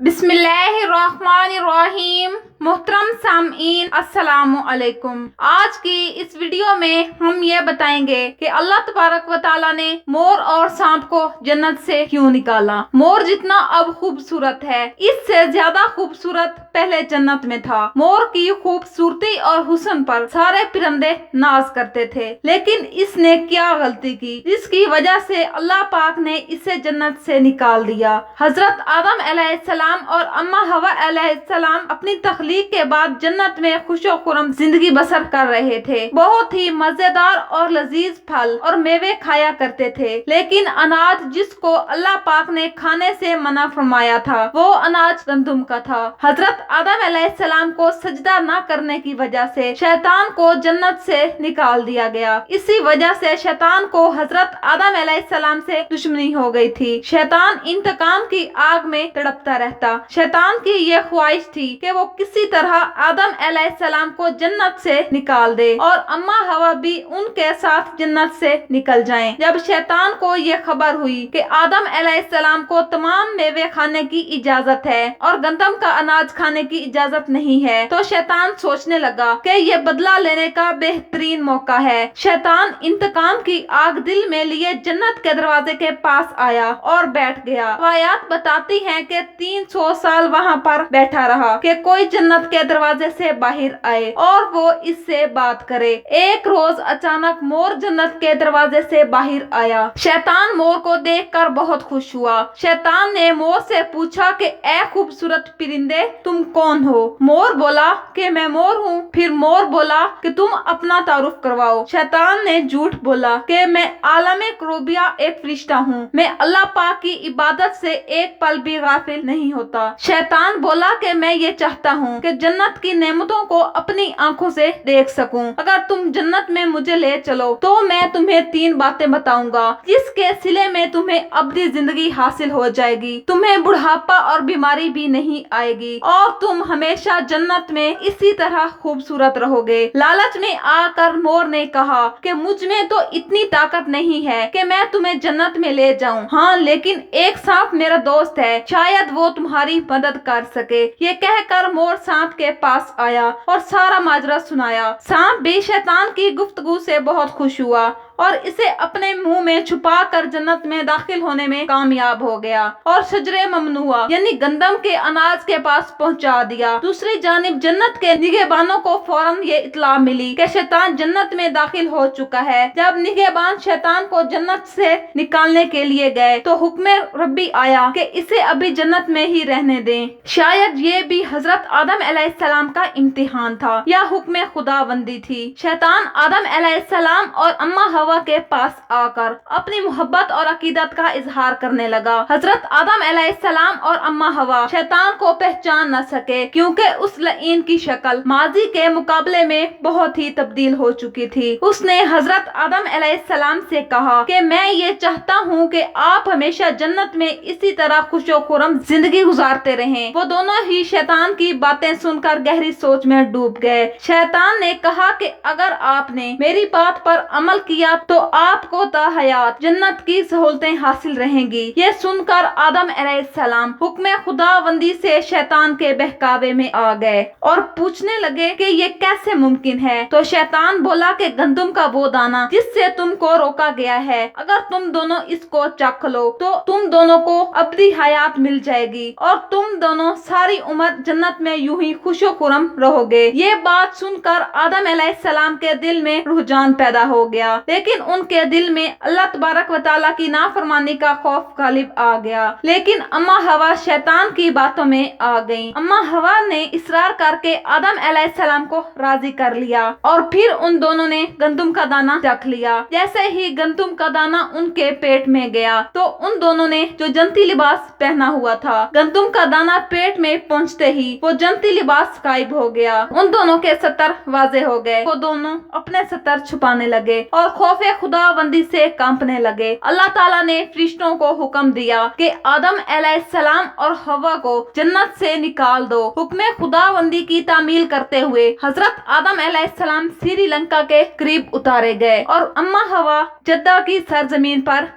بسم اللہ الرحمن الرحیم۔ محترم سامعین السلام علیکم۔ آج کی اس ویڈیو میں ہم یہ بتائیں گے کہ اللہ تبارک و تعالیٰ نے مور اور سانپ کو جنت سے کیوں نکالا۔ مور جتنا اب خوبصورت ہے، اس سے زیادہ خوبصورت پہلے جنت میں تھا۔ مور کی خوبصورتی اور حسن پر سارے پرندے ناز کرتے تھے، لیکن اس نے کیا غلطی کی جس کی وجہ سے اللہ پاک نے اسے جنت سے نکال دیا۔ حضرت آدم علیہ السلام اور اما حوا علیہ السلام اپنی تخلیق کے بعد جنت میں خوش و خرم زندگی بسر کر رہے تھے۔ بہت ہی مزیدار اور لذیذ پھل اور میوے کھایا کرتے تھے، لیکن اناج جس کو اللہ پاک نے کھانے سے منع فرمایا تھا وہ اناج گندم کا تھا۔ حضرت آدم علیہ السلام کو سجدہ نہ کرنے کی وجہ سے شیطان کو جنت سے نکال دیا گیا۔ اسی وجہ سے شیطان کو حضرت آدم علیہ السلام سے دشمنی ہو گئی تھی۔ شیطان انتقام کی آگ میں تڑپتا رہتا۔ شیطان کی یہ خواہش تھی کہ وہ کسی طرح آدم علیہ السلام کو جنت سے نکال دے اور اما حوا بھی ان کے ساتھ جنت سے نکل جائیں۔ جب شیطان کو یہ خبر ہوئی کہ آدم علیہ السلام کو تمام میوے کھانے کی اجازت ہے اور گندم کا اناج کھانے کی اجازت نہیں ہے، تو شیطان سوچنے لگا کہ یہ بدلہ لینے کا بہترین موقع ہے۔ شیطان انتقام کی آگ دل میں لیے جنت کے دروازے کے پاس آیا اور بیٹھ گیا۔ روایات بتاتی ہیں کہ 300 سال وہاں پر بیٹھا رہا کہ کوئی جنت کے دروازے سے باہر آئے اور وہ اس سے بات کرے۔ ایک روز اچانک مور جنت کے دروازے سے باہر آیا۔ شیطان مور کو دیکھ کر بہت خوش ہوا۔ شیطان نے مور سے پوچھا کہ اے خوبصورت پرندے، تم کون ہو؟ مور بولا کہ میں مور ہوں۔ پھر مور بولا کہ تم اپنا تعارف کرواؤ۔ شیطان نے جھوٹ بولا کہ میں عالم کروبیا ایک فرشتہ ہوں، میں اللہ پاک کی عبادت سے ایک پل بھی غافل نہیں ہوتا۔ شیطان بولا کہ میں یہ چاہتا ہوں کہ جنت کی نعمتوں کو اپنی آنکھوں سے دیکھ سکوں۔ اگر تم جنت میں مجھے لے چلو تو میں تمہیں 3 باتیں بتاؤں گا جس کے صلے میں تمہیں ابدی زندگی حاصل ہو جائے گی، تمہیں بڑھاپا اور بیماری بھی نہیں آئے گی اور تم ہمیشہ جنت میں اسی طرح خوبصورت رہو گے۔ لالچ میں آ کر مور نے کہا کہ مجھ میں تو اتنی طاقت نہیں ہے کہ میں تمہیں جنت میں لے جاؤں، ہاں لیکن ایک سانپ میرا دوست ہے، شاید وہ تمہاری مدد کر سکے۔ یہ کہہ کر مور سانپ کے پاس آیا اور سارا ماجرا سنایا۔ سانپ بھی شیطان کی گفتگو سے بہت خوش ہوا اور اسے اپنے منہ میں چھپا کر جنت میں داخل ہونے میں کامیاب ہو گیا اور شجرے ممنوعہ یعنی گندم کے اناج کے پاس پہنچا دیا۔ دوسری جانب جنت کے نگہبانوں کو فوراً یہ اطلاع ملی کہ شیطان جنت میں داخل ہو چکا ہے۔ جب نگہبان شیطان کو جنت سے نکالنے کے لیے گئے تو حکم ربی آیا کہ اسے ابھی جنت میں ہی رہنے دیں۔ شاید یہ بھی حضرت آدم علیہ السلام کا امتحان تھا یا حکم خداوندی تھی۔ شیطان آدم علیہ السلام اور اما حوا کے پاس آ کر اپنی محبت اور عقیدت کا اظہار کرنے لگا۔ حضرت آدم علیہ السلام اور اما حوا شیطان کو پہچان نہ سکے کیونکہ اس لعین کی شکل ماضی کے مقابلے میں بہت ہی تبدیل ہو چکی تھی۔ اس نے حضرت آدم علیہ السلام سے کہا کہ میں یہ چاہتا ہوں کہ آپ ہمیشہ جنت میں اسی طرح خوش و خرم زندگی گزارتے رہیں۔ وہ دونوں ہی شیطان کی باتیں سن کر گہری سوچ میں ڈوب گئے۔ شیطان نے کہا کہ اگر آپ نے میری بات پر عمل کیا تو آپ کو تا حیات جنت کی سہولتیں حاصل رہیں گی۔ یہ سن کر آدم علیہ السلام حکم خداوندی سے شیطان کے بہکاوے میں آ گئے اور پوچھنے لگے کہ یہ کیسے ممکن ہے؟ تو شیطان بولا کہ گندم کا وہ دانہ جس سے تم کو روکا گیا ہے، اگر تم دونوں اس کو چکھ لو تو تم دونوں کو ابدی حیات مل جائے گی اور تم دونوں ساری عمر جنت میں یوں ہی خوش و خرم رہو گے۔ یہ بات سن کر آدم علیہ السلام کے دل میں رجحان پیدا ہو گیا، لیکن ان کے دل میں اللہ تبارک و تعالیٰ کی نافرمانی کا خوف غالب آ گیا۔ لیکن اما حوا شیطان کی باتوں میں آ گئیں۔ اما حوا نے اصرار کر کے آدم علیہ السلام کو راضی کر لیا اور پھر ان دونوں نے گندم کا دانہ چکھ لیا۔ جیسے ہی گندم کا دانہ ان کے پیٹ میں گیا تو ان دونوں نے جو جنتی لباس پہنا ہوا تھا، گندم کا دانہ پیٹ میں پہنچتے ہی وہ جنتی لباس غائب ہو گیا۔ ان دونوں کے ستر واضح ہو گئے۔ وہ دونوں اپنے ستر چھپانے لگے اور خوف خداوندی سے کانپنے لگے۔ اللہ تعالیٰ نے فرشتوں کو حکم دیا کہ آدم علیہ السلام اور حوا کو جنت سے نکال دو۔ حکم خداوندی کی تعمیل کرتے ہوئے حضرت آدم علیہ السلام سری لنکا کے قریب اتارے گئے اور اما حوا جدہ کی سرزمین پر